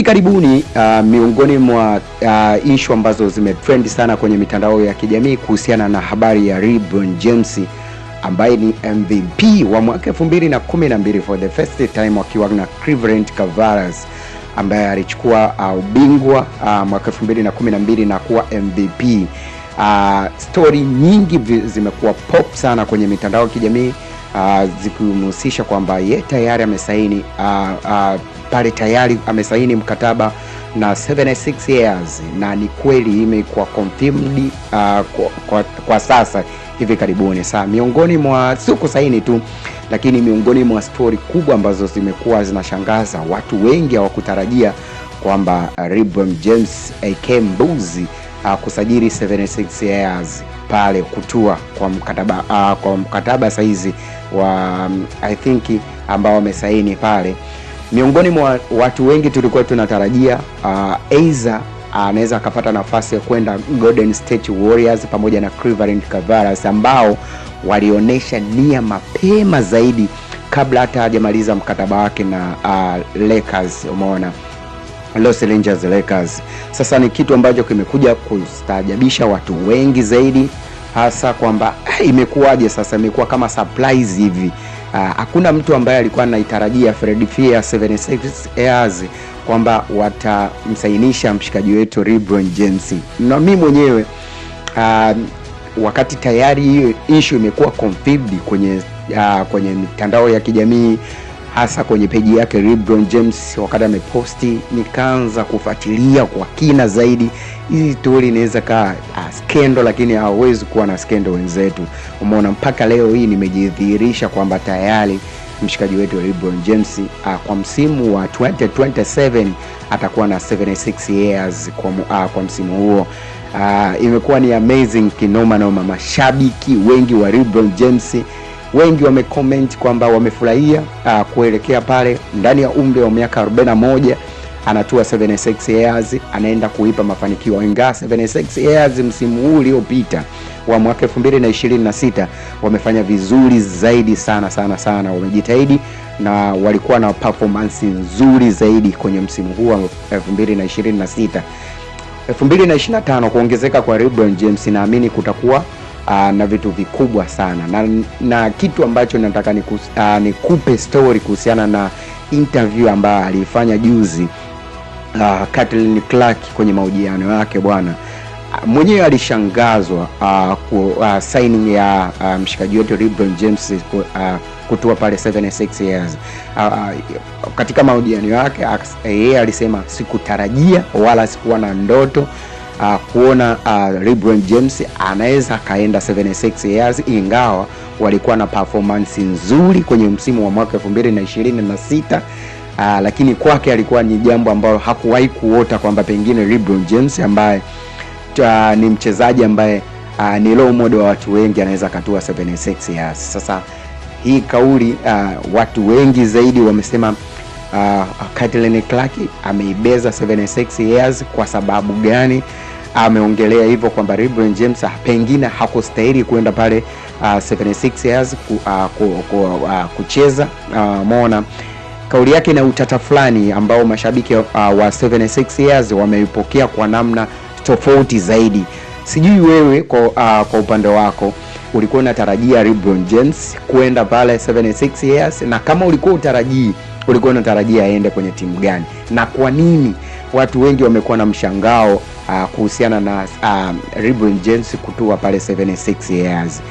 karibuni miongoni mwa issue ambazo zimetrend sana kwenye mitandao ya kijamii kuhusiana na habari ya LeBron James ambaye ni MVP wa mwaka 2012 for the first time akiwa na Cleveland Cavaliers, ambaye alichukua ubingwa mwaka 2012 na kuwa MVP. Story nyingi zimekuwa pop sana kwenye mitandao ya kijamii zikimhusisha kwamba yeye tayari amesaini pale tayari amesaini mkataba na 76 years, na ni kweli imekuwa confirmed kwa sasa hivi karibuni. Sasa miongoni mwa sio kusaini tu, lakini miongoni mwa story kubwa ambazo zimekuwa zinashangaza watu wengi, hawakutarajia kwamba LeBron James AK Mbuzi kusajili 76 years pale kutua kwa mkataba saizi wa I think ambao wamesaini pale. Miongoni mwa watu wengi tulikuwa tunatarajia Aiza anaweza akapata nafasi ya kwenda Golden State Warriors pamoja na Cleveland Cavaliers, ambao walionyesha nia mapema zaidi kabla hata hajamaliza mkataba wake na Lakers, umeona, Los Angeles Lakers. Sasa ni kitu ambacho kimekuja kustaajabisha watu wengi zaidi, hasa kwamba imekuwaje sasa, imekuwa kama surprise hivi. Hakuna mtu ambaye alikuwa anaitarajia Philadelphia 76 years kwamba watamsainisha mshikaji wetu LeBron James. Na mimi mwenyewe wakati tayari hiyo issue imekuwa confirmed kwenye mitandao ya kijamii, hasa kwenye peji yake LeBron James, wakati ameposti, nikaanza kufuatilia kwa kina zaidi. Hii story inaweza kaa scandal, lakini hawezi kuwa na scandal wenzetu, umeona. Mpaka leo hii nimejidhihirisha kwamba tayari mshikaji wetu LeBron James kwa msimu wa 2027 atakuwa na 76 years kwa msimu huo. Imekuwa ni amazing kinoma noma. Mashabiki wengi wa LeBron James wengi wamecomment kwamba wamefurahia kuelekea pale ndani ya umri wa miaka 41 anatua 76 years, anaenda kuipa mafanikio. Ingawa 76 years msimu huu uliopita wa mwaka 2026 wamefanya vizuri zaidi sana, wamejitahidi na walikuwa na performance nzuri zaidi kwenye msimu huu wa 2026. 2025 kuongezeka kwa LeBron James, naamini kutakuwa na vitu vikubwa sana, na kitu ambacho nataka nikupe story kuhusiana na interview ambayo alifanya juzi Caitlin Clark kwenye mahojiano yake. Bwana mwenyewe alishangazwa signing ya mshikaji wetu LeBron James kutua pale 76 years. Katika mahojiano yake yeye alisema, sikutarajia wala sikuwa na ndoto kuona LeBron James anaweza kaenda 76 years, ingawa walikuwa na performance nzuri kwenye msimu wa mwaka 2026. Lakini kwake alikuwa ni jambo ambalo hakuwahi kuota kwamba pengine LeBron James ambaye ni mchezaji ambaye ni role model wa watu wengi anaweza katua 76 years. Sasa hii kauli watu wengi zaidi wamesema Caitlin Clark ameibeza 76 years. Kwa sababu gani ameongelea hivyo? Kwamba LeBron James pengine hakustahili kwenda pale 76 years kucheza. Umeona, kauli yake na utata fulani ambao mashabiki wa 76 years wameipokea kwa namna tofauti zaidi. Sijui wewe kwa upande wako ulikuwa unatarajia LeBron James kwenda pale 76 years, na kama ulikuwa unatarajia aende kwenye timu gani, na kwa nini watu wengi wamekuwa na mshangao kuhusiana na LeBron James kutua pale 76 years?